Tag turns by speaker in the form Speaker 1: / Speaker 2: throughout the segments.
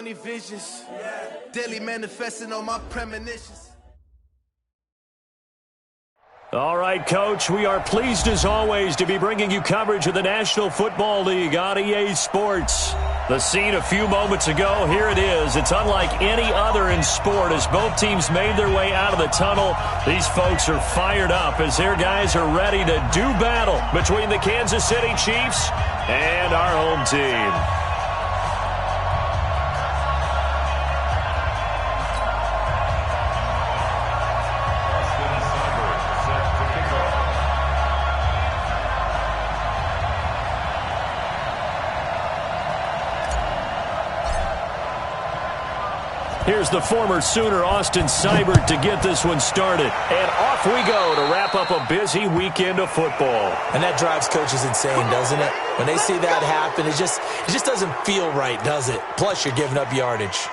Speaker 1: Visions, daily manifesting on my premonitions.
Speaker 2: All right, Coach, we are pleased as always to be bringing you coverage of the National Football League on EA Sports. The scene a few moments ago, here it is. It's unlike any other in sport as both teams made their way out of the tunnel. These folks are fired up as their guys are ready to do battle between the Kansas City Chiefs and our home team. Here's the former Sooner, Austin Seibert, to get this one started. And off we go to wrap up a busy weekend of football.
Speaker 3: And that drives coaches insane, doesn't it? When they see that happen, it just doesn't feel right, does it? Plus, you're giving up yardage.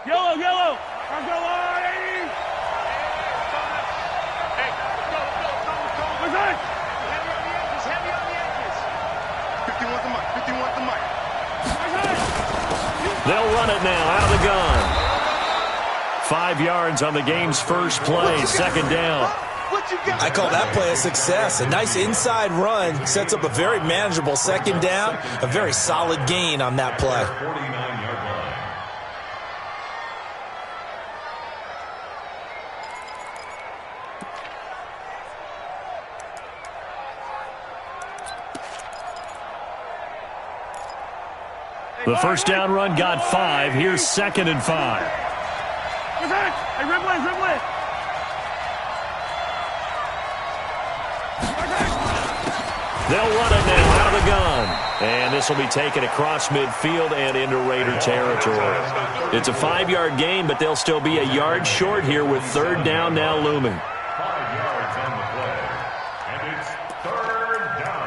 Speaker 4: Yellow. Let's go, 80. Hey, go. What's that? Heavy on the edges. 51 the mic.
Speaker 2: They'll run it now out of the gun. 5 yards on the game's first play, second down.
Speaker 3: I call that play a success. A nice inside run sets up a very manageable second down, a very solid gain on that play.
Speaker 5: 49-yard line.
Speaker 2: The first down run got 5. Here's 2nd and 5.
Speaker 4: Hey, Ridley.
Speaker 2: They'll run it now out of the gun. And this will be taken across midfield and into Raider territory. It's a 5-yard gain, but they'll still be a yard short here with third down now looming.
Speaker 5: 5 yards on the play. And it's third down.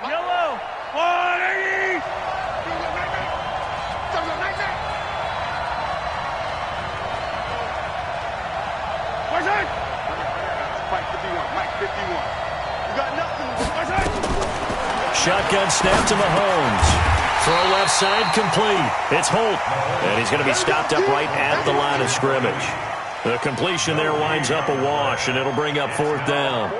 Speaker 4: Yellow. 180. Where's that? Mike 51. You got nothing. Where's that?
Speaker 2: Shotgun snap to Mahomes. Throw left side complete. It's Holt. And he's going to be stopped up right at the line of scrimmage. The completion there winds up a wash, and it'll bring up fourth down.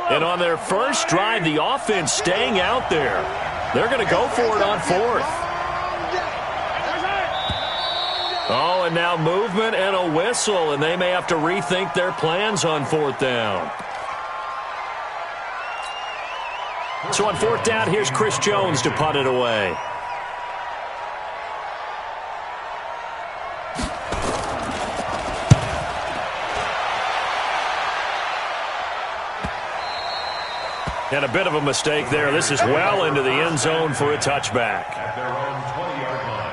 Speaker 2: And on their first drive, the offense staying out there. They're going to go for it on fourth. Oh, and now movement and a whistle, and they may have to rethink their plans on fourth down. So on fourth down, here's Chris Jones to punt it away. And a bit of a mistake there. This is well into the end zone for a touchback.
Speaker 5: At their own 20-yard line.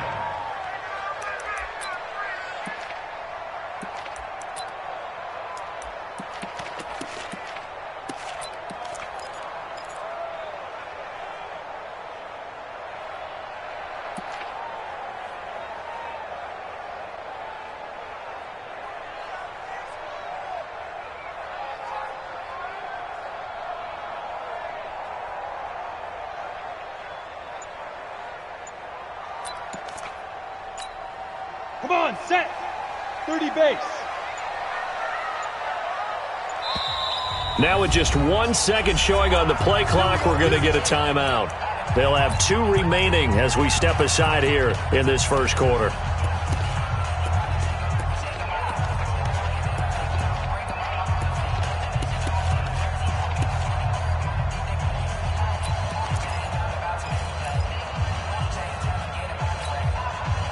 Speaker 6: Come on, set. 30 base.
Speaker 2: Now with just 1 second showing on the play clock, we're going to get a timeout. They'll have 2 remaining as we step aside here in this first quarter.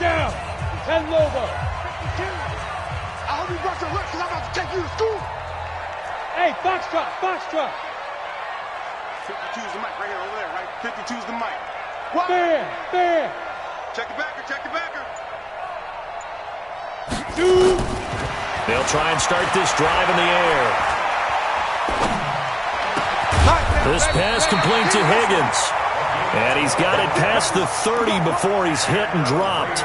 Speaker 6: Down. 10 Lobo.
Speaker 4: I hope you brought your lunch because I'm about to take you to school.
Speaker 6: Hey, Foxtrot, Foxtrot.
Speaker 4: 52's the mic right here, over there, right? 52's the mic. What?
Speaker 6: Bam, bam.
Speaker 4: Check the backer, check the backer.
Speaker 6: 2.
Speaker 2: They'll try and start this drive in the air. This pass complete to Higgins. And he's got it past the 30 before he's hit and dropped.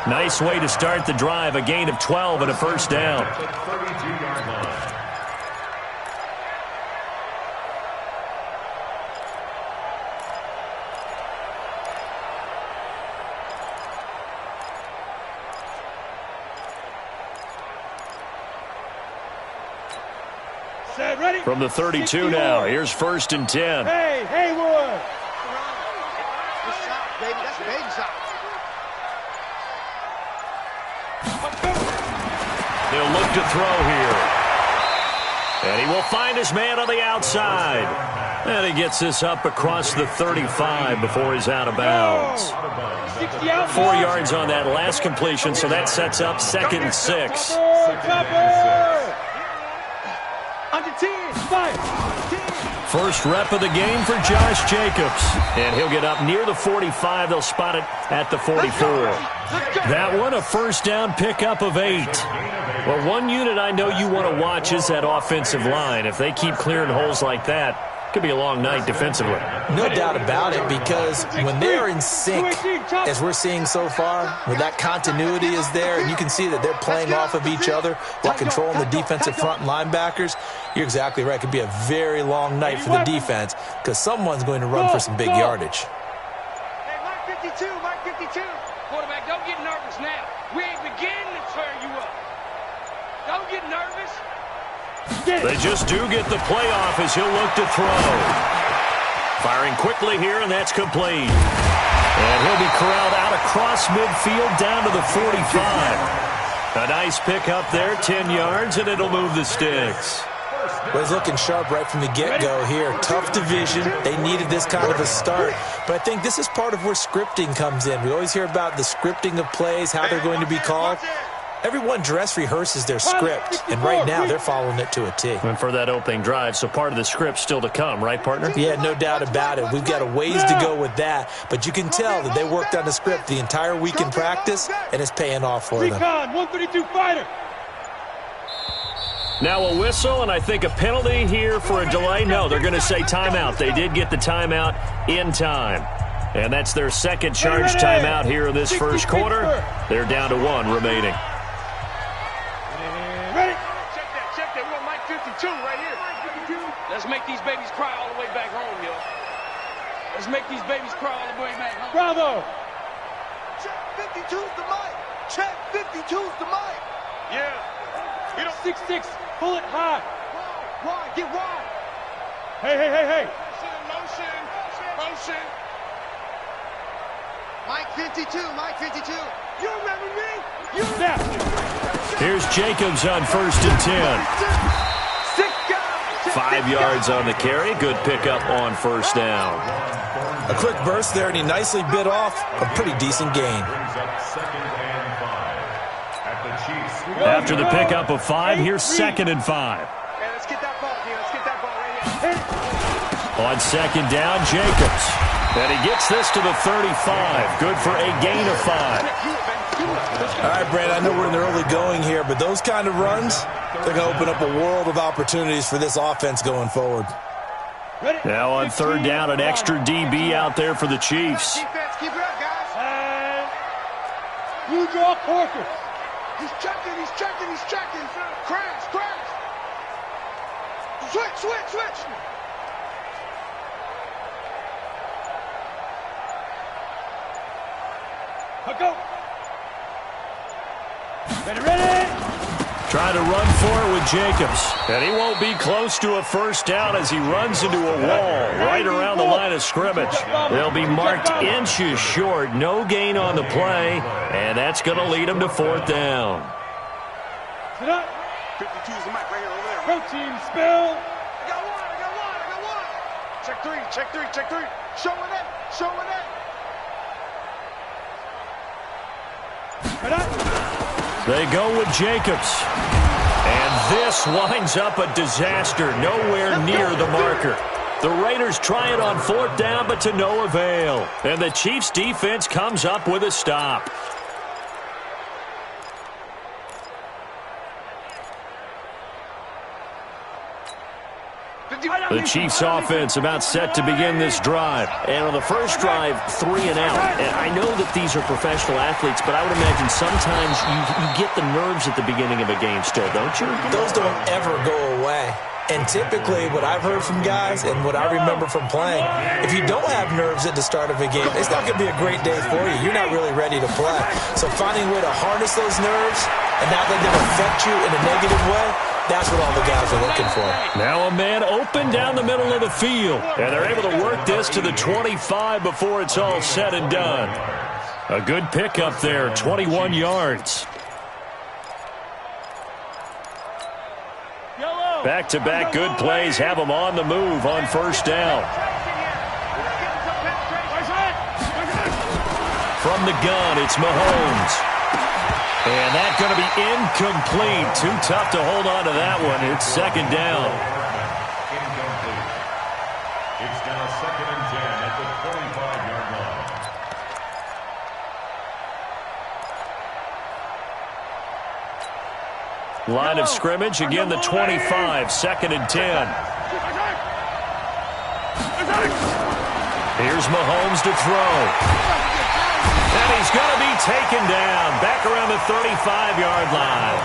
Speaker 2: Nice way to start the drive, a gain of 12 and a first down.
Speaker 6: Set, ready.
Speaker 2: From the 32 now, here's 1st and 10.
Speaker 6: Hey, Haywood.
Speaker 4: Good shot, baby. That's a baby shot.
Speaker 2: They'll look to throw here. And he will find his man on the outside. And he gets this up across the 35 before he's out of bounds. 4 yards on that last completion, so that sets up 2nd and 6.
Speaker 6: Under 10, 5, 10.
Speaker 2: First rep of the game for Josh Jacobs. And he'll get up near the 45. They'll spot it at the 44. That one, a first down pickup of 8. Well, one unit I know you want to watch is that offensive line. If they keep clearing holes like that, it could be a long night defensively.
Speaker 3: No doubt about it, because when they're in sync, as we're seeing so far, when that continuity is there, and you can see that they're playing off of each other while controlling the defensive front linebackers, you're exactly right. It could be a very long night for the defense because someone's going to run for some big yardage.
Speaker 4: Hey, Mike 52, Mike 52.
Speaker 7: Quarterback, don't get nervous now. We ain't beginning to tear you up. Don't get nervous.
Speaker 2: They just do get the playoff as he'll look to throw. Firing quickly here, and that's complete. And he'll be corralled out across midfield down to the 45. A nice pick up there, 10 yards, and it'll move the sticks.
Speaker 3: Well, he's looking sharp right from the get-go here. Tough division. They needed this kind of a start. But I think this is part of where scripting comes in. We always hear about the scripting of plays, how they're going to be called. Everyone dress rehearses their script, and right now they're following it to a T.
Speaker 2: And for that opening drive, so part of the script still to come, right, partner?
Speaker 3: Yeah, no doubt about it. We've got a ways to go with that, but you can tell that they worked on the script the entire week in practice, and it's paying off for them.
Speaker 6: Recon, 132 fighter.
Speaker 2: Now a whistle, and I think a penalty here for a delay. No, they're going to say timeout. They did get the timeout in time. And that's their second charge timeout here in this first quarter. They're down to 1 remaining.
Speaker 6: Ready.
Speaker 7: Check that. We're on Mike 52 right here. Let's make these babies cry all the way back home, yo. Let's make these babies cry all the way back home.
Speaker 6: Bravo.
Speaker 1: Check 52's the mic. Check 52's the mic.
Speaker 4: Yeah.
Speaker 6: 6-6, pull it high.
Speaker 4: Wide, get wide.
Speaker 6: Hey.
Speaker 4: Motion. Mike 52, Mike 52. You remember me?
Speaker 6: Snap.
Speaker 2: Here's Jacobs on 1st and 10. 5 yards on the carry. Good pickup on first down.
Speaker 3: A quick burst there, and he nicely bit off a pretty decent gain.
Speaker 2: After the pickup of 5, here's 2nd and 5.
Speaker 4: Hey, let's get that ball, D. Let's get that ball right here.
Speaker 2: On 2nd down, Jacobs. And he gets this to the 35. Good for a gain of 5.
Speaker 3: All right, Brad, I know we're in the early going here, but those kind of runs, they're going to open up a world of opportunities for this offense going forward.
Speaker 2: Now on 3rd down, an extra DB out there for the Chiefs.
Speaker 4: Defense, keep it up, guys.
Speaker 6: And you draw quarter.
Speaker 4: He's checking. Crash. Switch.
Speaker 6: Go.
Speaker 2: Trying to run for it with Jacobs. And he won't be close to a first down as he runs into a wall right around the line of scrimmage. They'll be marked inches short. No gain on the play. And that's going to lead him to fourth down.
Speaker 4: 52 is the mic right here over there.
Speaker 6: Protein spill.
Speaker 1: I got one.
Speaker 4: Check three.
Speaker 1: Showing it.
Speaker 2: They go with Jacobs. And this winds up a disaster. Nowhere near the marker. The Raiders try it on fourth down, but to no avail. And the Chiefs' defense comes up with a stop. The Chiefs' offense about set to begin this drive. And on the first drive, 3 and out. And I know that these are professional athletes, but I would imagine sometimes you get the nerves at the beginning of a game still, don't you?
Speaker 3: Those don't ever go away. And typically, what I've heard from guys and what I remember from playing, if you don't have nerves at the start of a game, it's not going to be a great day for you. You're not really ready to play. So finding a way to harness those nerves and not let them affect you in a negative way, that's what all the guys are looking for.
Speaker 2: Now a man open down the middle of the field. And they're able to work this to the 25 before it's all said and done. A good pickup there, 21 yards. Back-to-back good plays have them on the move on first down. From the gun, it's Mahomes. And that's going to be incomplete. Too tough to hold on to that one. It's second down.
Speaker 5: Incomplete. It's now 2nd and 10 at the 25-yard line.
Speaker 2: Line of scrimmage, again the 25, 2nd and 10. Here's Mahomes to throw. And he's going to be taken down back around the 35-yard line.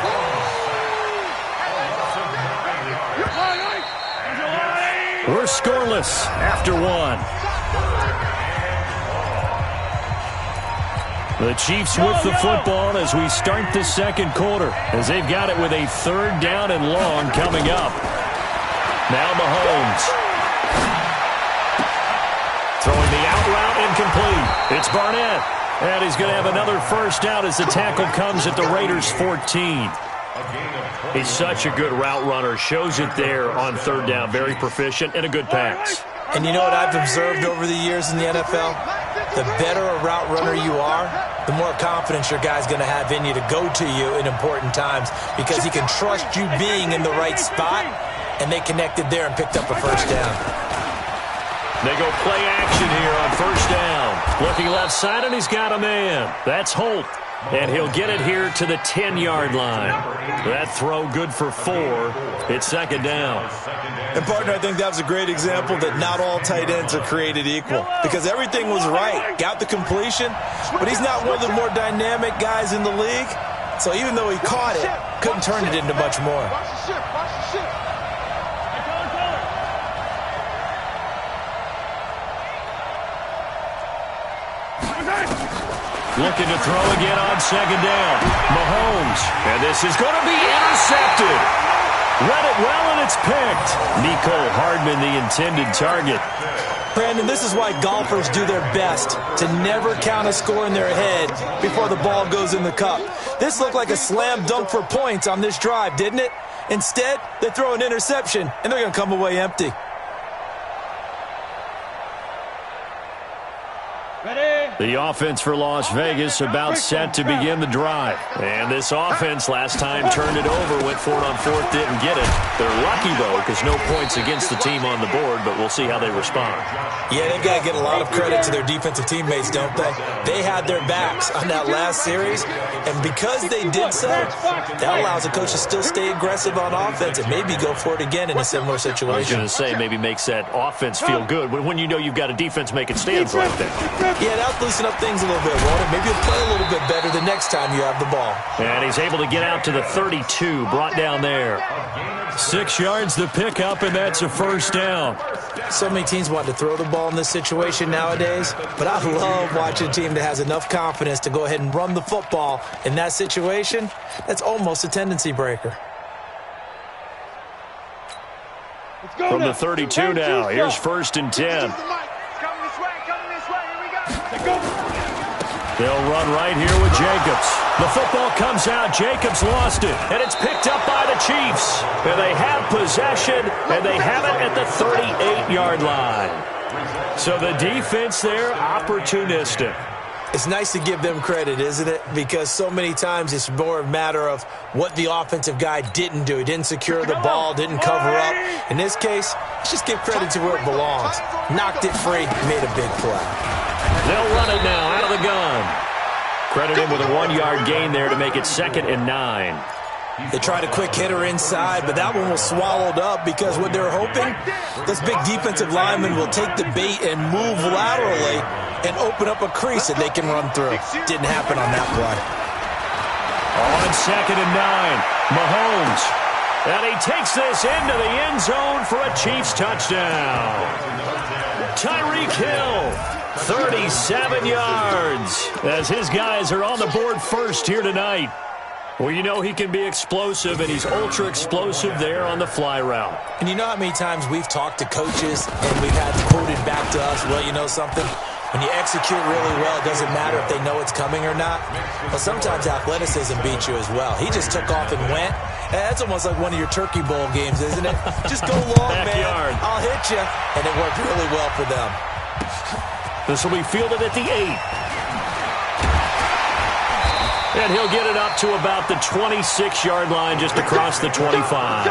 Speaker 2: We're scoreless after one. The Chiefs with the football as we start the second quarter, as they've got it with a 3rd down and long coming up. Now Mahomes. Throwing the out route incomplete. It's Barnett. And he's going to have another first down as the tackle comes at the Raiders' 14. He's such a good route runner. Shows it there on 3rd down. Very proficient and a good pass.
Speaker 3: And you know what I've observed over the years in the NFL? The better a route runner you are, the more confidence your guy's going to have in you to go to you in important times because he can trust you being in the right spot, and they connected there and picked up a first down.
Speaker 2: They go play action here on first down. Looking left side, and he's got a man. That's Holt. And he'll get it here to the 10-yard line. That throw good for 4. It's second down.
Speaker 3: And, partner, I think that was a great example that not all tight ends are created equal because everything was right. Got the completion, but he's not one of the more dynamic guys in the league. So even though he caught it, couldn't turn it into much more.
Speaker 2: Looking to throw again on second down. Mahomes. And this is going to be intercepted. Read it well, and it's picked. Mecole Hardman, the intended target.
Speaker 3: Brandon, this is why golfers do their best to never count a score in their head before the ball goes in the cup. This looked like a slam dunk for points on this drive, didn't it? Instead, they throw an interception, and they're going to come away empty.
Speaker 2: The offense for Las Vegas about set to begin the drive. And this offense last time turned it over, went for it on 4th, didn't get it. They're lucky, though, because no points against the team on the board, but we'll see how they respond.
Speaker 3: Yeah, they've got to get a lot of credit to their defensive teammates, don't they? They had their backs on that last series, and because they did so, that allows the coach to still stay aggressive on offense and maybe go for it again in a similar situation.
Speaker 2: I was going to say, maybe makes that offense feel good when you know you've got a defense making stands right there.
Speaker 3: Yeah, loosen up things a little bit, won't it? Maybe you'll play a little bit better the next time you have the ball.
Speaker 2: And he's able to get out to the 32, brought down there. 6 yards the pickup, and that's a first down.
Speaker 3: So many teams want to throw the ball in this situation nowadays, but I love watching a team that has enough confidence to go ahead and run the football in that situation. That's almost a tendency breaker.
Speaker 2: From the 32 now, here's 1st and 10. They'll run right here with Jacobs. The football comes out. Jacobs lost it, and it's picked up by the Chiefs. And they have possession, and they have it at the 38-yard line. So the defense there, opportunistic.
Speaker 3: It's nice to give them credit, isn't it? Because so many times it's more a matter of what the offensive guy didn't do. He didn't secure the ball, didn't cover up. In this case, let's just give credit to where it belongs. Knocked it free, made a big play.
Speaker 2: They'll run it now out of the gun. Credit him with a 1-yard gain there to make it 2nd and 9.
Speaker 3: They tried a quick hitter inside, but that one was swallowed up because what they're hoping, this big defensive lineman will take the bait and move laterally and open up a crease that they can run through. Didn't happen on that play.
Speaker 2: On 2nd and 9, Mahomes. And he takes this into the end zone for a Chiefs touchdown. Tyreek Hill, 37 yards, as his guys are on the board first here tonight. Well, you know he can be explosive, and he's ultra-explosive there on the fly route.
Speaker 3: And you know how many times we've talked to coaches and we've had quoted back to us, well, you know something? When you execute really well, it doesn't matter if they know it's coming or not. But sometimes athleticism beats you as well. He just took off and went. And that's almost like one of your Turkey Bowl games, isn't it? Just go long, man. I'll hit you. And it worked really well for them.
Speaker 2: This will be fielded at the 8. And he'll get it up to about the 26-yard line, just across the 25.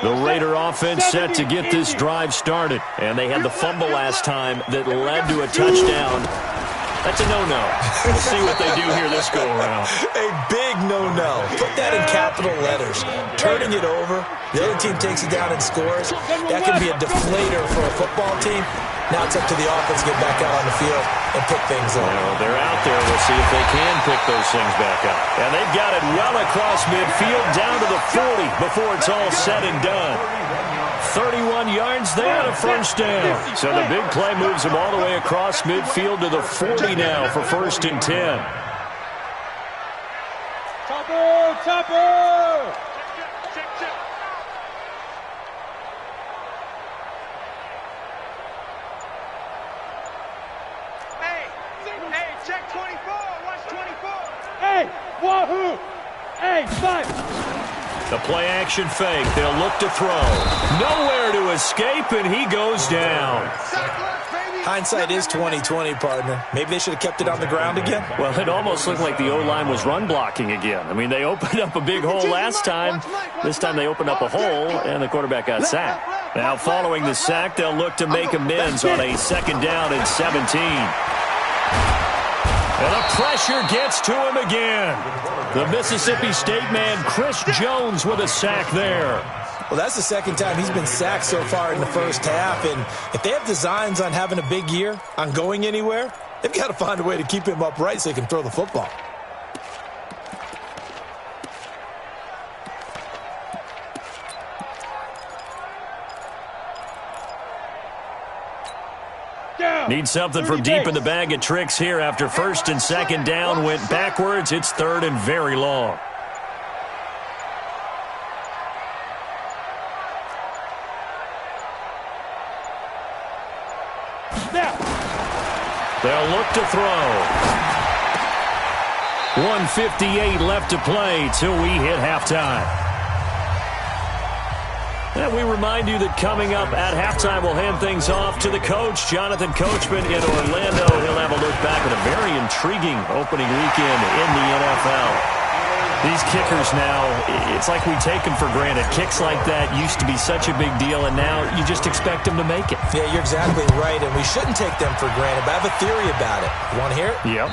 Speaker 2: The Raider offense set to get this drive started. And they had the fumble last time that led to a touchdown. That's a no-no. We'll see what they do here this go-around.
Speaker 3: A big no-no. Put that in capital letters. Turning it over, the other team takes it down and scores. That can be a deflator for a football team. Now it's up to the offense to get back out on the field and pick things up.
Speaker 2: Well, they're out there. We'll see if they can pick those things back up. And they've got it well across midfield, down to the 40 before it's all said and done. 31 yards there to first down. So the big play moves them all the way across midfield to the 40 now for 1st and 10.
Speaker 6: Chopper!
Speaker 4: Hey, check 24. Watch 24.
Speaker 6: Hey, wahoo! Hey, fight!
Speaker 2: The play-action fake. They'll look to throw. Nowhere to escape, and he goes down.
Speaker 3: Hindsight is 20/20, partner. Maybe they should have kept it on the ground again.
Speaker 2: Well, it almost looked like the O-line was run blocking again. I mean, they opened up a big hole last time. This time they opened up a hole, and the quarterback got sacked. Now, following the sack, they'll look to make amends on a 2nd down and 17. And the pressure gets to him again. The Mississippi State man, Chris Jones, with a sack there.
Speaker 3: Well, that's the 2nd time he's been sacked so far in the first half. And if they have designs on having a big year, on going anywhere, they've got to find a way to keep him upright so he can throw the football.
Speaker 2: Need something from deep in the bag of tricks here after 1st and 2nd down went backwards. It's 3rd and very long. They'll look to throw. 1:58 left to play till we hit halftime. And we remind you that coming up at halftime, we'll hand things off to the coach, Jonathan Coachman in Orlando. He'll have a look back at a very intriguing opening weekend in the NFL. These kickers now, it's like we take them for granted. Kicks like that used to be such a big deal, and now you just expect them to make it.
Speaker 3: Yeah, you're exactly right, and we shouldn't take them for granted, but I have a theory about it. You want to hear it?
Speaker 2: Yep.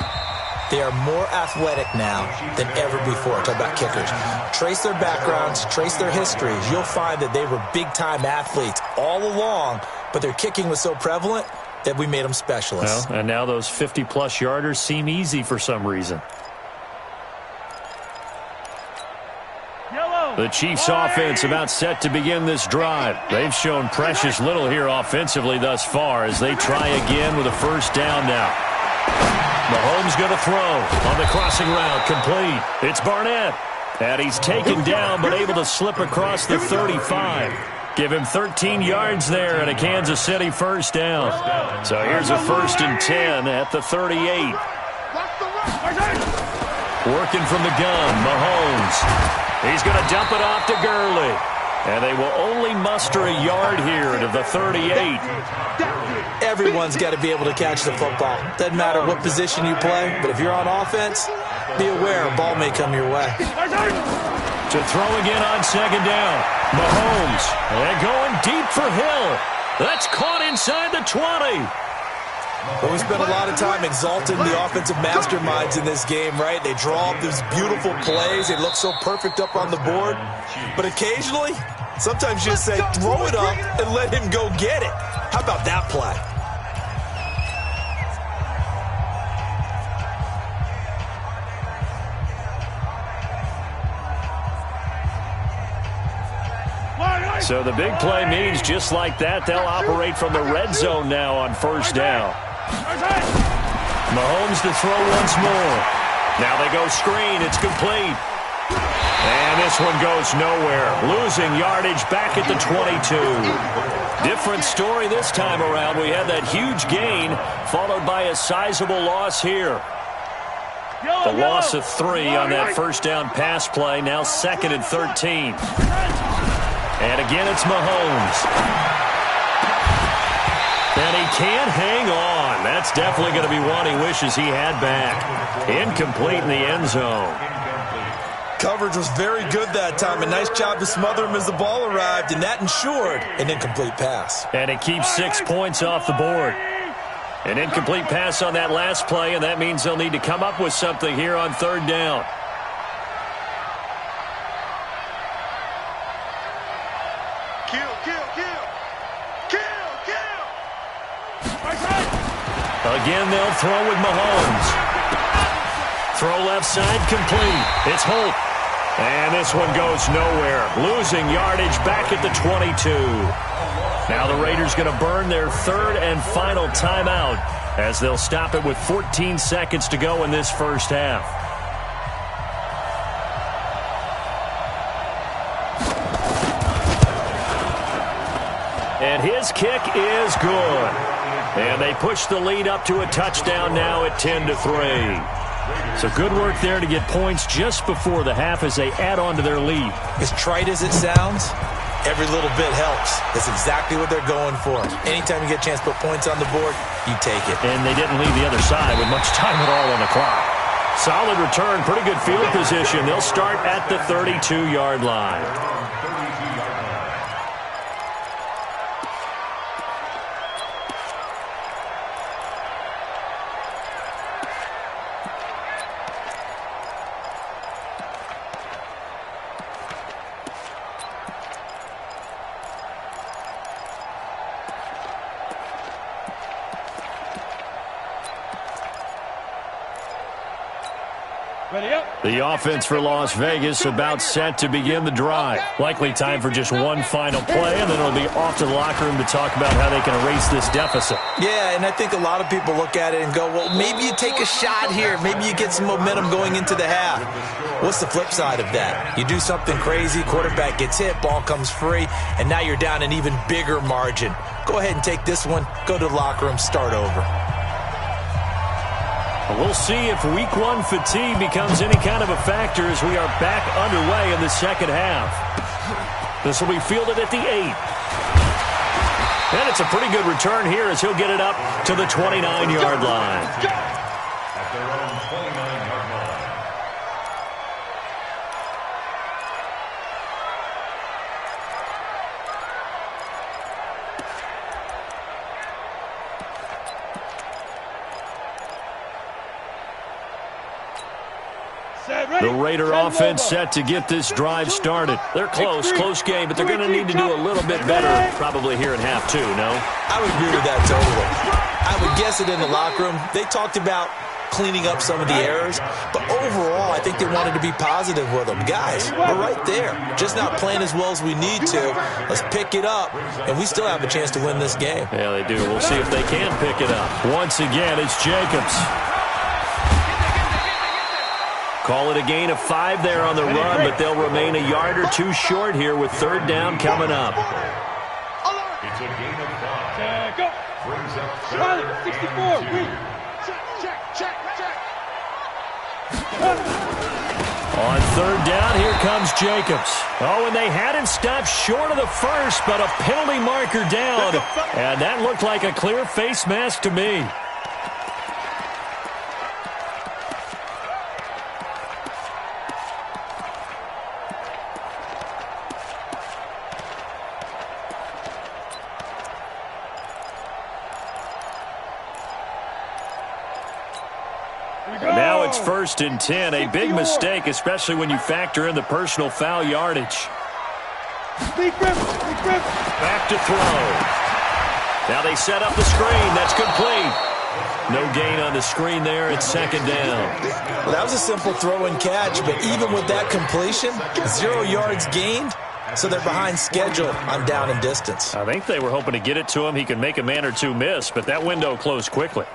Speaker 3: They are more athletic now than ever before. Talk about kickers. Trace their backgrounds, trace their histories. You'll find that they were big-time athletes all along, but their kicking was so prevalent that we made them specialists.
Speaker 2: Well, and now those 50-plus yarders seem easy for some reason. The Chiefs' offense about set to begin this drive. They've shown precious little here offensively thus far as they try again with a first down now. Mahomes going to throw on the crossing route, complete. It's Barnett, and he's taken down but able to slip across the 35. Give him 13 yards there and a Kansas City first down. So here's a 1st and 10 at the 38. Working from the gun, Mahomes. He's going to dump it off to Gurley. And they will only muster a yard here to the 38.
Speaker 3: Everyone's got to be able to catch the football. Doesn't matter what position you play, but if you're on offense, be aware a ball may come your way.
Speaker 2: To throw again on second down. Mahomes. And going deep for Hill. That's caught inside the 20.
Speaker 3: Well, we spent a lot of time exalting the offensive masterminds in this game, right? They draw up these beautiful plays. They look so perfect up on the board. But occasionally, sometimes you just say, throw it up and let him go get it. How about that play?
Speaker 2: So the big play means just like that, they'll operate from the red zone now on first down. Mahomes to throw once more. Now they go screen. It's complete. And this one goes nowhere. Losing yardage back at the 22. Different story this time around. We had that huge gain followed by a sizable loss here. The loss of 3 on that first down pass play. Now 2nd and 13. And again, it's Mahomes. And he can't hang on. That's definitely going to be one he wishes he had back. Incomplete in the end zone.
Speaker 3: Coverage was very good that time. A nice job to smother him as the ball arrived, and that ensured an incomplete pass.
Speaker 2: And it keeps 6 points off the board. An incomplete pass on that last play, and that means they'll need to come up with something here on third down. Again, they'll throw with Mahomes. Throw left side, complete. It's Holt. And this one goes nowhere. Losing yardage back at the 22. Now the Raiders going to burn their 3rd and final timeout as they'll stop it with 14 seconds to go in this first half. And his kick is good. And they push the lead up to a touchdown now at 10-3. So good work there to get points just before the half as they add on to their lead.
Speaker 3: As trite as it sounds, every little bit helps. That's exactly what they're going for. Anytime you get a chance to put points on the board, you take it.
Speaker 2: And they didn't leave the other side with much time at all on the clock. Solid return, pretty good field position. They'll start at the 32-yard line. The offense for Las Vegas about set to begin the drive. Likely time for just one final play, and then it'll be off to the locker room to talk about how they can erase this deficit.
Speaker 3: Yeah, and I think a lot of people look at it and go, well, maybe you take a shot here. Maybe you get some momentum going into the half. What's the flip side of that? You do something crazy, quarterback gets hit, ball comes free, and now you're down an even bigger margin. Go ahead and take this one, go to the locker room, start over.
Speaker 2: We'll see if week 1 fatigue becomes any kind of a factor as we are back underway in the second half. This will be fielded at the 8. And it's a pretty good return here as he'll get it up to the 29-yard line.
Speaker 5: At their own 29-yard line.
Speaker 2: The Raider offense set to get this drive started. They're close game, but they're going to need to do a little bit better probably here in half two, no?
Speaker 3: I would agree with that totally. I would guess it in the locker room. They talked about cleaning up some of the errors, but overall, I think they wanted to be positive with them. Guys, we're right there. Just not playing as well as we need to. Let's pick it up, and we still have a chance to win this game.
Speaker 2: Yeah, they do. We'll see if they can pick it up. Once again, it's Jacobs. Call it a gain of 5 there on the run, but they'll remain a yard or two short here with third down coming up.
Speaker 5: It's a gain of 5.
Speaker 6: Go.
Speaker 5: Brings up
Speaker 6: Charlie, 64. Wait.
Speaker 4: Check.
Speaker 2: On third down, here comes Jacobs. Oh, and they had him stopped short of the first, but a penalty marker down. And that looked like a clear face mask to me. Now it's 1st and 10. A big mistake, especially when you factor in the personal foul yardage. Back to throw. Now they set up the screen. That's complete. No gain on the screen there. It's 2nd down.
Speaker 3: Well, that was a simple throw and catch, but even with that completion, 0 yards gained, so they're behind schedule on down and distance.
Speaker 2: I think they were hoping to get it to him. He could make a man or two miss, but that window closed quickly.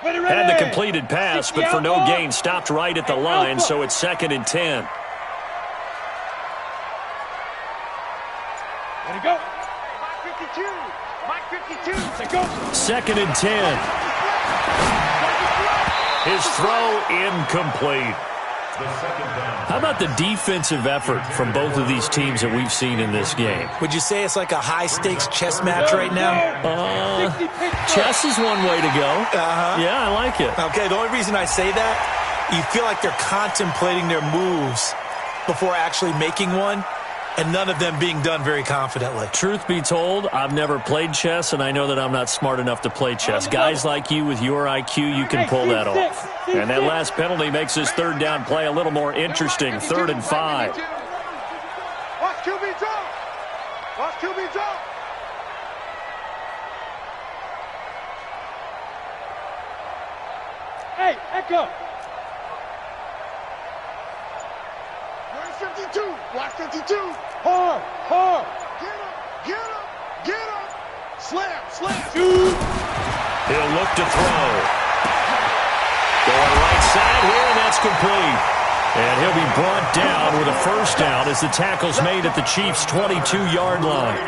Speaker 2: Had the completed pass, but for no gain, stopped right at the line, so it's 2nd and 10.
Speaker 6: Let it go.
Speaker 4: Mike 52.
Speaker 6: Let it go.
Speaker 2: 2nd and 10. His throw incomplete. How about the defensive effort from both of these teams that we've seen in this game?
Speaker 3: Would you say it's like a high-stakes chess match right now?
Speaker 2: Chess is one way to go. Yeah, I like it.
Speaker 3: Okay, the only reason I say that, you feel like they're contemplating their moves before actually making one, and none of them being done very confidently.
Speaker 2: Truth be told, I've never played chess, and I know that I'm not smart enough to play chess. Guys like you with your IQ, you can pull that off. And that last penalty makes this third down play a little more interesting. 3rd and 5.
Speaker 1: Watch QB drop. Watch QB drop.
Speaker 6: Hey, Echo.
Speaker 4: Watch 52. Watch 52.
Speaker 6: Hard.
Speaker 4: Get up. Slam.
Speaker 6: Shoot.
Speaker 2: He'll look to throw. Going right side here, and that's complete. And he'll be brought down with a first down as the tackle's made at the Chiefs' 22-yard line.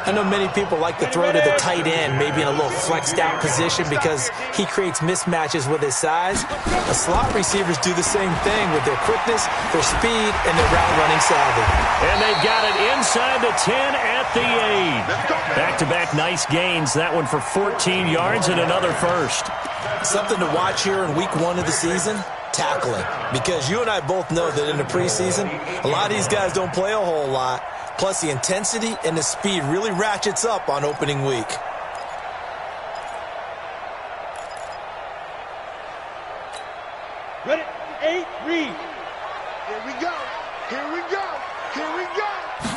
Speaker 3: I know many people like to throw to the tight end, maybe in a little flexed out position because he creates mismatches with his size. The slot receivers do the same thing with their quickness, their speed, and their route running savvy.
Speaker 2: And they've got it inside the 10 at the 8. Back-to-back nice gains. That one for 14 yards and another first.
Speaker 3: Something to watch here in week 1 of the season, tackling. Because you and I both know that in the preseason, a lot of these guys don't play a whole lot. Plus, the intensity and the speed really ratchets up on opening week.
Speaker 6: Ready? 8, read.
Speaker 4: Here we go.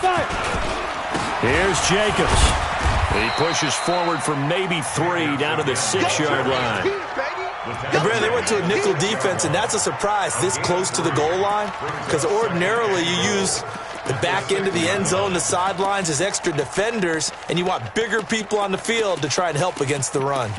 Speaker 6: 5.
Speaker 2: Here's Jacobs. He pushes forward for maybe 3 down to the 6-yard line.
Speaker 3: And Brad, they went to a nickel defense, and that's a surprise this close to the goal line. Because ordinarily you use the back end of the end zone, the sidelines as extra defenders, and you want bigger people on the field to try and help against the run.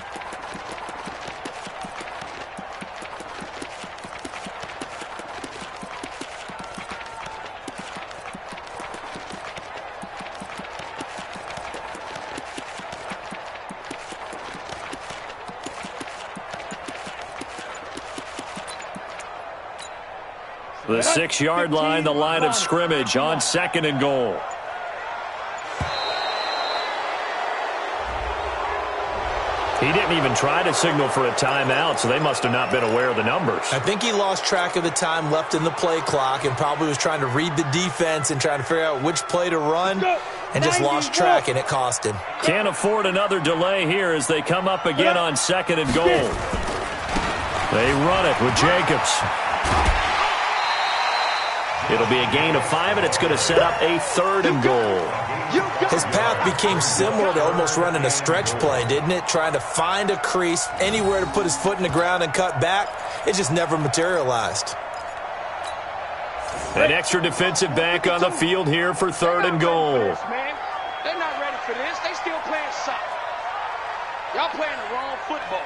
Speaker 2: The 6-yard line, the line of scrimmage on 2nd and goal. He didn't even try to signal for a timeout, so they must have not been aware of the numbers.
Speaker 3: I think he lost track of the time left in the play clock and probably was trying to read the defense and trying to figure out which play to run and just lost track, and it cost him.
Speaker 2: Can't afford another delay here as they come up again on 2nd and goal. They run it with Jacobs. It'll be a gain of 5, and it's going to set up a 3rd and goal.
Speaker 3: His path became similar to almost running a stretch play, didn't it? Trying to find a crease, anywhere to put his foot in the ground and cut back. It just never materialized.
Speaker 2: An extra defensive back on the field here for 3rd and goal.
Speaker 7: They're not ready for this. They still playing soccer. Y'all playing the wrong football.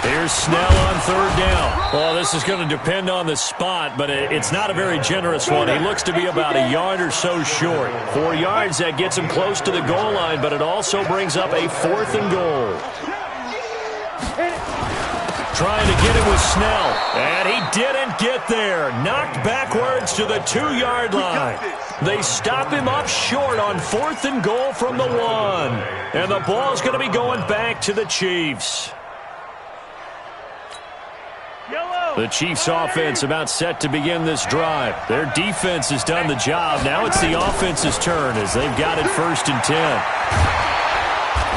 Speaker 2: Here's Snell on 3rd down. Well, this is going to depend on the spot, but it's not a very generous one. He looks to be about a yard or so short. 4 yards, that gets him close to the goal line, but it also brings up a 4th and goal. Trying to get it with Snell, and he didn't get there. Knocked backwards to the 2-yard line. They stop him up short on 4th and goal from the 1. And the ball's going to be going back to the Chiefs. The Chiefs offense about set to begin this drive. Their defense has done the job. Now it's the offense's turn as they've got it 1st and 10.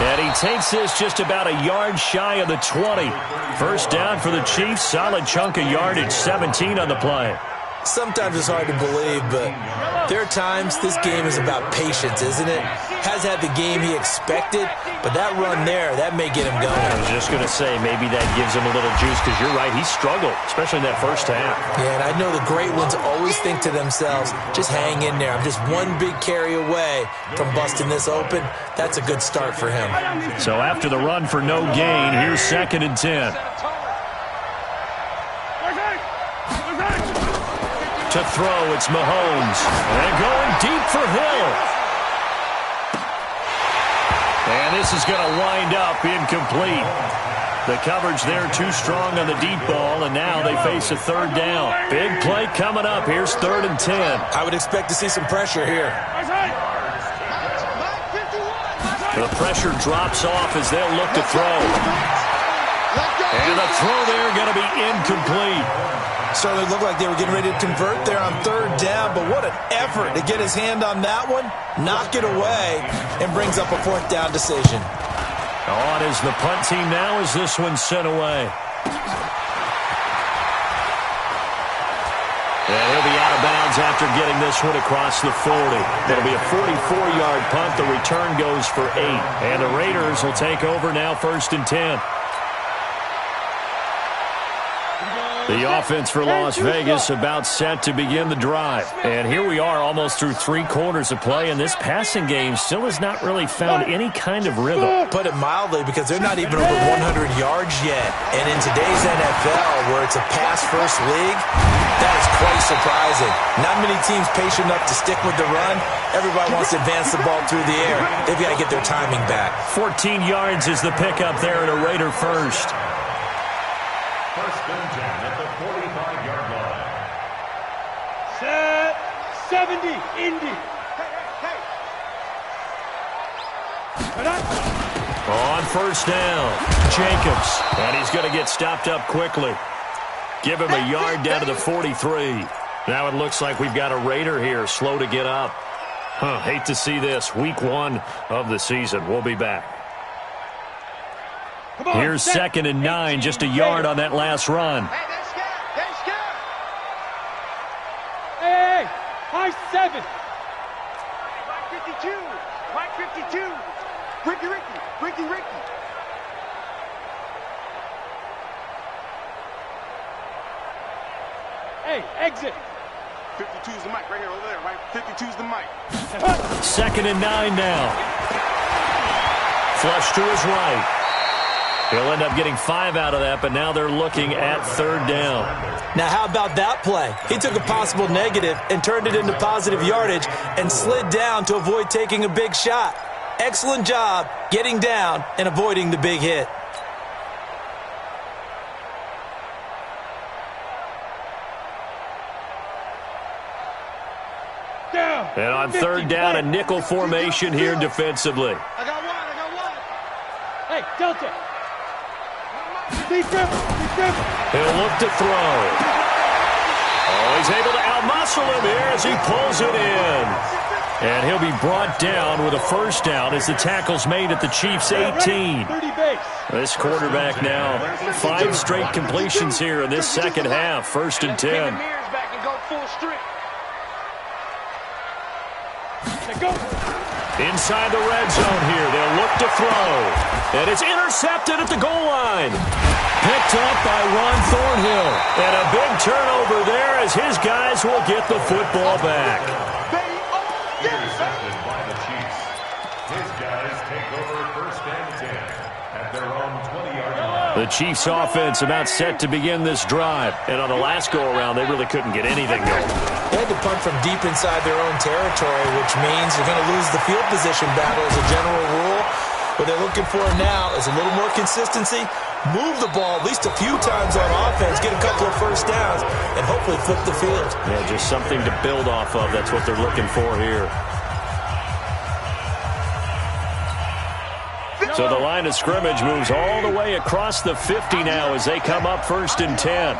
Speaker 2: And he takes this just about a yard shy of the 20. 1st down for the Chiefs. Solid chunk of yardage, 17 on the play.
Speaker 3: Sometimes it's hard to believe, but there are times this game is about patience, isn't it? Has had the game he expected, but that run there, that may get him going.
Speaker 2: I was just going to say, maybe that gives him a little juice, because you're right, he struggled, especially in that 1st half.
Speaker 3: Yeah, and I know the great ones always think to themselves, just hang in there. I'm just one big carry away from busting this open. That's a good start for him.
Speaker 2: So after the run for no gain, here's 2nd and 10. To throw, it's Mahomes. And going deep for Hill. And this is going to wind up incomplete. The coverage there too strong on the deep ball, and now they face a 3rd down. Big play coming up. Here's 3rd and 10.
Speaker 3: I would expect to see some pressure here.
Speaker 2: The pressure drops off as they'll look to throw. And the throw there going to be incomplete.
Speaker 3: Certainly looked like they were getting ready to convert there on 3rd down, but what an effort to get his hand on that one, knock it away, and brings up a 4th down decision.
Speaker 2: On is the punt team now as this one's sent away. And he'll be out of bounds after getting this one across the 40. It'll be a 44-yard punt. The return goes for 8. And the Raiders will take over now 1st and 10. The offense for Las Vegas about set to begin the drive. And here we are almost through 3 quarters of play, and this passing game still has not really found any kind of rhythm.
Speaker 3: Put it mildly, because they're not even over 100 yards yet. And in today's NFL, where it's a pass-first league, that is quite surprising. Not many teams patient enough to stick with the run. Everybody wants to advance the ball through the air. They've got to get their timing back.
Speaker 2: 14 yards is the pickup there at a Raider first.
Speaker 5: 1st and 10 at the 45-yard line.
Speaker 6: Set 70, Indy.
Speaker 2: On 1st down, Jacobs. And he's going to get stopped up quickly. Give him a yard down to the 43. Now it looks like we've got a Raider here, slow to get up. Hate to see this. Week 1 of the season. We'll be back. Here's 2nd and 9, just a yard on that last run.
Speaker 1: Hey, they're scared. They're scared.
Speaker 6: Hey, high 7.
Speaker 1: Mike 52. Ricky.
Speaker 6: Hey, exit.
Speaker 4: 52's the mic right here, over there, right? 52's the mic.
Speaker 2: 2nd and 9 now. Flush to his right. He'll end up getting 5 out of that, but now they're looking at 3rd down.
Speaker 3: Now, how about that play? He took a possible negative and turned it into positive yardage and slid down to avoid taking a big shot. Excellent job getting down and avoiding the big hit.
Speaker 2: And on third down, a nickel formation here defensively.
Speaker 1: I got one.
Speaker 6: Hey, Delta. Deep dribble.
Speaker 2: He'll look to throw. Oh, he's able to outmuscle him here as he pulls it in. And he'll be brought down with a first down as the tackle's made at the Chiefs' 18. This quarterback now, 5 straight completions here in this second half. First and 10. Inside the red zone here. They'll look to throw. And it's intercepted at the goal line. Picked up by Ron Thornhill. And a big turnover there as his guys will get the football back.
Speaker 5: Intercepted by the Chiefs. His guys take over first and 10 at their own 20-yard line.
Speaker 2: The Chiefs offense about set to begin this drive. And on the last go-around, they really couldn't get anything going.
Speaker 3: They had to punt from deep inside their own territory, which means you're going to lose the field position battle as a general rule. What they're looking for now is a little more consistency, move the ball at least a few times on offense, get a couple of first downs, and hopefully flip the field.
Speaker 2: Yeah, just something to build off of. That's what they're looking for here. So the line of scrimmage moves all the way across the 50 now as they come up first and 10.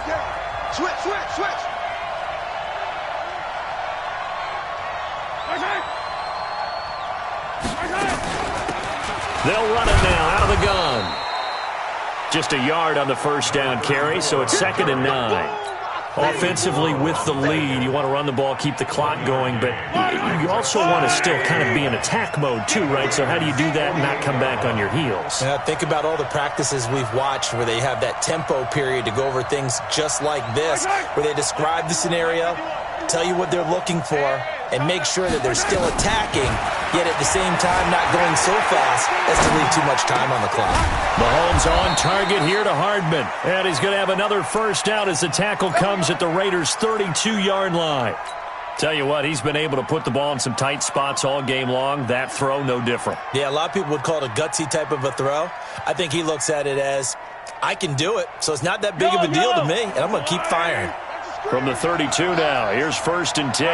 Speaker 1: Switch.
Speaker 2: They'll run it now out of the gun. Just a yard on the first down carry, so it's second and 9. Offensively with the lead, you want to run the ball, keep the clock going, but you also want to still kind of be in attack mode too, right? So how do you do that and not come back on your heels?
Speaker 3: Yeah, think about all the practices we've watched where they have that tempo period to go over things just like this, where they describe the scenario, tell you what they're looking for, and make sure that they're still attacking, yet at the same time not going so fast as to leave too much time on the clock.
Speaker 2: Mahomes on target here to Hardman. And he's going to have another first down as the tackle comes at the Raiders' 32-yard line. Tell you what, he's been able to put the ball in some tight spots all game long. That throw, no different.
Speaker 3: Yeah, a lot of people would call it a gutsy type of a throw. I think he looks at it as, I can do it, so it's not that big of a deal to me, and I'm going to keep firing.
Speaker 2: From the 32 now, here's first and 10.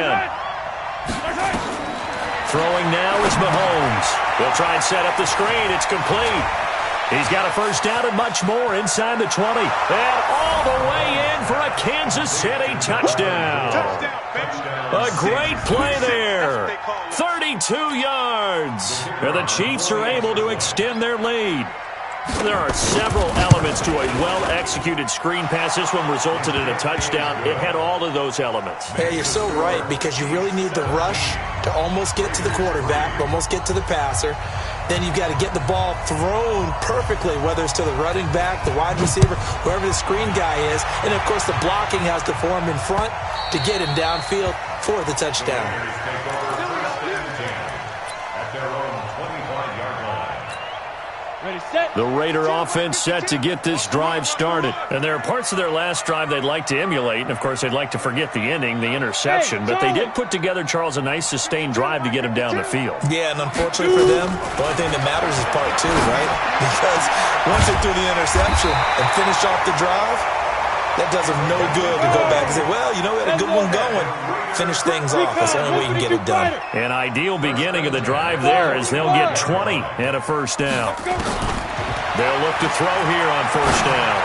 Speaker 2: Throwing now is Mahomes. They'll try and set up the screen. It's complete. He's got a first down and much more inside the 20. And all the way in for a Kansas City touchdown. A great play there. 32 yards. And the Chiefs are able to extend their lead. There are several elements to a well-executed screen pass. This one resulted in a touchdown. It had all of those elements.
Speaker 3: Yeah, you're so right, because you really need the rush to almost get to the quarterback, almost get to the passer. Then you've got to get the ball thrown perfectly, whether it's to the running back, the wide receiver, whoever the screen guy is. And, of course, the blocking has to form in front to get him downfield for the touchdown.
Speaker 2: The Raider offense set to get this drive started. And there are parts of their last drive they'd like to emulate. And, of course, they'd like to forget the ending, the interception. But they did put together, Charles, a nice sustained drive to get him down the field.
Speaker 3: Yeah, and unfortunately for them, the only thing that matters is part 2, right? Because once they threw the interception and finished off the drive, that does them no good to go back and say, well, you know, we had a good one going. Finish things off. That's the only way you can get it done.
Speaker 2: An ideal beginning of the drive there as they'll get 20 and a first down. They'll look to throw here on first down.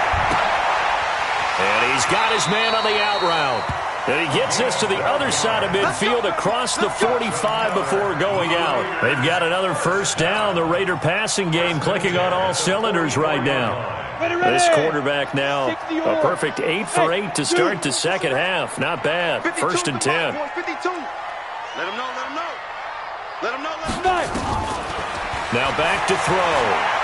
Speaker 2: And he's got his man on the out route. And he gets this to the other side of midfield across the 45 before going out. They've got another first down. The Raider passing game clicking on all cylinders right now. This quarterback now, a perfect 8 for 8 to start the second half. Not bad. First and 10.
Speaker 1: Let him know.
Speaker 2: Now back to throw.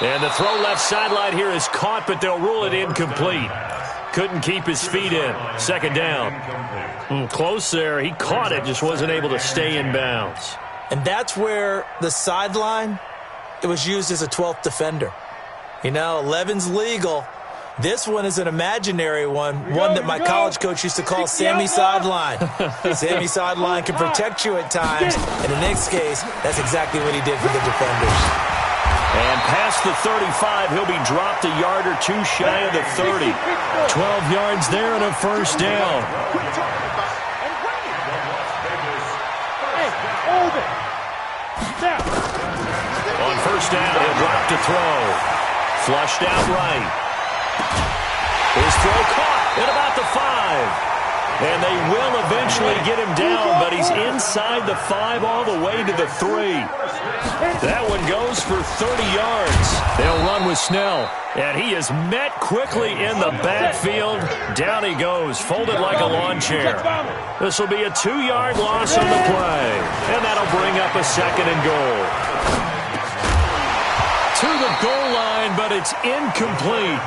Speaker 2: And the throw left sideline here is caught, but they'll rule it incomplete. Couldn't keep his feet in. Second down. Close there. He caught it, just wasn't able to stay in bounds.
Speaker 3: And that's where the sideline, it was used as a 12th defender. You know, 11's legal. This one is an imaginary one that my college coach used to call Sammy Sideline. Sammy Sideline can protect you at times. And in this case, that's exactly what he did for the defenders.
Speaker 2: And past the 35, he'll be dropped a yard or two shy of the 30. 12 yards there and a first down.
Speaker 6: Hey, hold it. Now.
Speaker 2: On first down, he'll drop to throw. Flushed out right. His throw caught at about the 5. And they will eventually get him down, but he's inside the 5 all the way to the 3. That one goes for 30 yards. They'll run with Snell. And he is met quickly in the backfield. Down he goes, folded like a lawn chair. This will be a 2-yard loss on the play. And that'll bring up a 2nd and goal. To the goal line, but it's incomplete.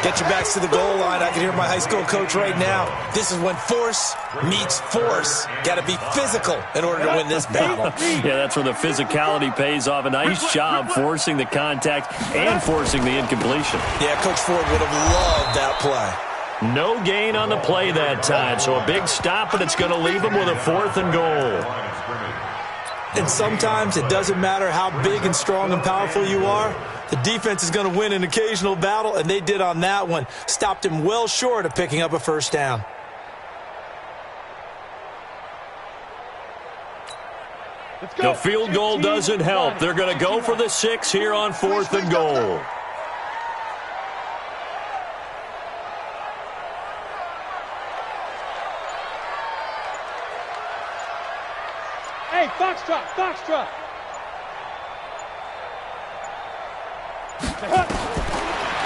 Speaker 3: Get your backs to the goal line. I can hear my high school coach right now. This is when force meets force. Got to be physical in order to win this battle.
Speaker 2: Yeah, that's where the physicality pays off. A nice job forcing the contact and forcing the incompletion.
Speaker 3: Yeah, Coach Ford would have loved that play.
Speaker 2: No gain on the play that time, so a big stop, and it's going to leave him with a 4th and goal.
Speaker 3: And sometimes it doesn't matter how big and strong and powerful you are. The defense is going to win an occasional battle, and they did on that one. Stopped him well short of picking up a first down.
Speaker 2: The field goal doesn't help. They're going to go for the 6 here on 4th and goal.
Speaker 6: Hey, Foxtrot, Foxtrot.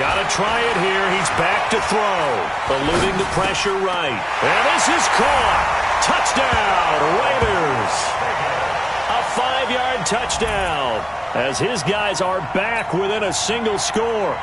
Speaker 2: Got to try it here. He's back to throw. Eluding the pressure right. And this is caught. Touchdown, Raiders. A 5-yard touchdown as his guys are back within a single score.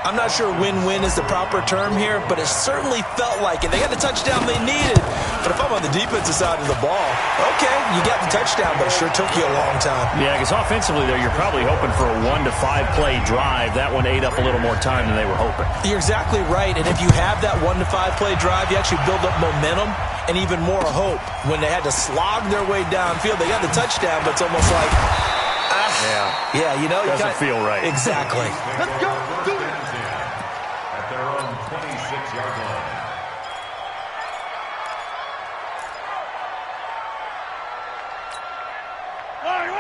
Speaker 3: I'm not sure win-win is the proper term here, but it certainly felt like it. They got the touchdown they needed. But if I'm on the defensive side of the ball, okay, you got the touchdown, but it sure took you a long time.
Speaker 2: Yeah, because offensively, though, you're probably hoping for a 1 to 5 play drive. That one ate up a little more time than they were hoping.
Speaker 3: You're exactly right, and if you have that 1 to 5 play drive, you actually build up momentum and even more hope. When they had to slog their way downfield, they got the touchdown, but it's almost like, yeah, you know,
Speaker 2: doesn't feel right.
Speaker 3: Exactly.
Speaker 1: Let's go. Do it.
Speaker 5: At their own 26-yard line.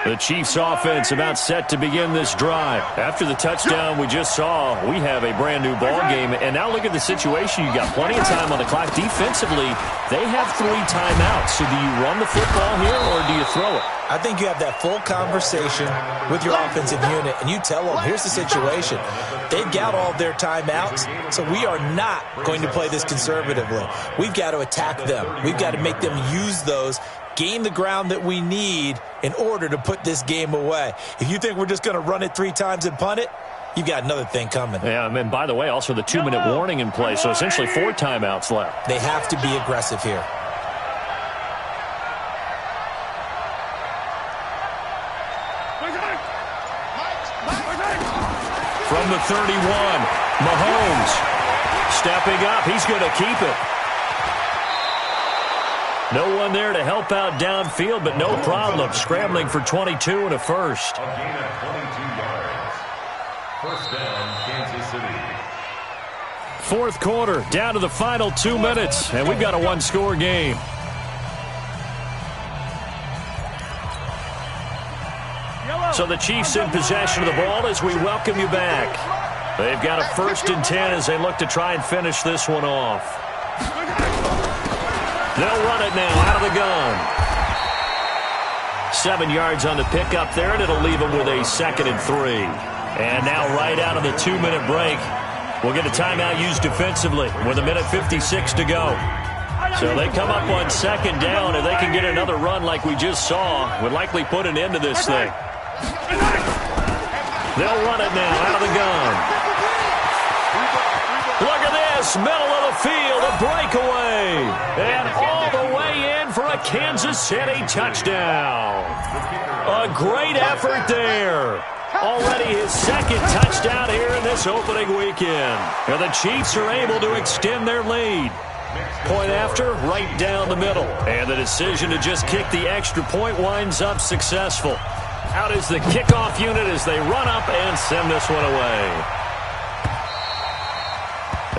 Speaker 2: The Chiefs offense about set to begin this drive. After the touchdown we just saw, we have a brand new ball game. And now look at the situation. You got plenty of time on the clock. Defensively, they have 3 timeouts. So do you run the football here or do you throw it?
Speaker 3: I think you have that full conversation with your offensive unit, and you tell them, here's the situation. They've got all their timeouts, so we are not going to play this conservatively. We've got to attack them. We've got to make them use those, gain the ground that we need in order to put this game away. If you think we're just going to run it 3 times and punt it, you've got another thing coming.
Speaker 2: Yeah, and by the way, also the 2-minute warning in play, so essentially 4 timeouts left.
Speaker 3: They have to be aggressive here.
Speaker 2: From the 31, Mahomes stepping up. He's going to keep it. No one there to help out downfield, but no problem. Scrambling for 22 and a first.
Speaker 5: A gain of 22 yards. First down, Kansas City.
Speaker 2: 4th quarter, down to the final 2 minutes, and we've got a 1-score game. So the Chiefs in possession of the ball as we welcome you back. They've got a 1st and 10 as they look to try and finish this one off. They'll run it now out of the gun. 7 yards on the pickup there, and it'll leave them with a 2nd and 3. And now right out of the 2-minute break, we'll get a timeout used defensively with 1:56 to go. So they come up on 2nd down, and they can get another run like we just saw. Would likely put an end to this thing. They'll run it now out of the gun. Look at this, middle of the field, a breakaway. And all the way in for a Kansas City touchdown. A great effort there. Already his 2nd touchdown here in this opening weekend. And the Chiefs are able to extend their lead. Point after, right down the middle. And the decision to just kick the extra point winds up successful. Out is the kickoff unit as they run up and send this one away.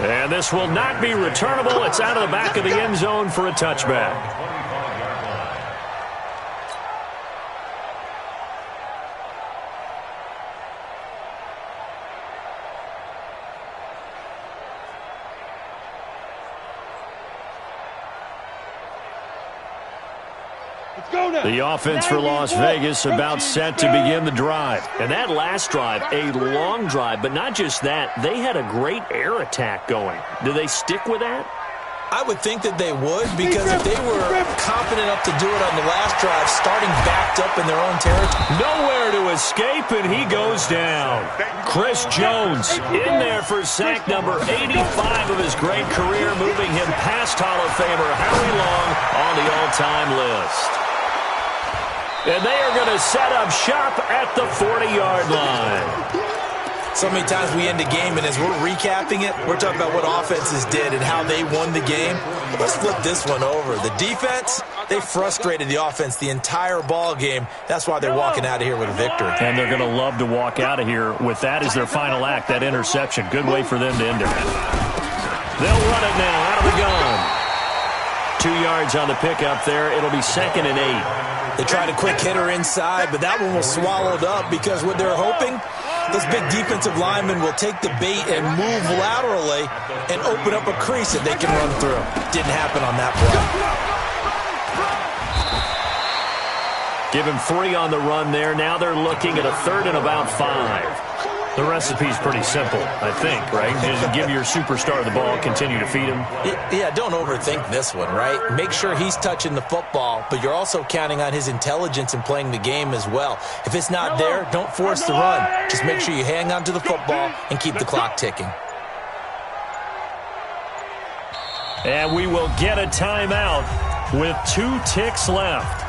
Speaker 2: And this will not be returnable. It's out of the back of the end zone for a touchback. The offense for Las Vegas about set to begin the drive. And that last drive, a long drive, but not just that, they had a great air attack going. Do they stick with that?
Speaker 3: I would think that they would, because if they were confident enough to do it on the last drive, starting backed up in their own territory.
Speaker 2: Nowhere to escape, and he goes down. Chris Jones in there for sack number 85 of his great career, moving him past Hall of Famer Howie Long on the all-time list. And they are going to set up shop at the 40-yard line.
Speaker 3: So many times we end a game, and as we're recapping it, we're talking about what offenses did and how they won the game. Let's flip this one over. The defense, they frustrated the offense the entire ball game. That's why they're walking out of here with a victory.
Speaker 2: And they're going to love to walk out of here with that as their final act, that interception. Good way for them to end it. They'll run it now out of the gun. 2 yards on the pickup there. It'll be 2nd and 8.
Speaker 3: They tried a quick hitter inside, but that one was swallowed up because what they're hoping, those big defensive linemen will take the bait and move laterally and open up a crease that they can run through. Didn't happen on that play.
Speaker 2: Give him 3 on the run there. Now they're looking at a 3rd and about 5. The recipe's pretty simple, I think, right? Just give your superstar the ball, continue to feed him.
Speaker 3: Yeah, don't overthink this one, right? Make sure he's touching the football, but you're also counting on his intelligence in playing the game as well. If it's not there, don't force the run. Just make sure you hang on to the football and keep the clock ticking.
Speaker 2: And we will get a timeout with 2 ticks left.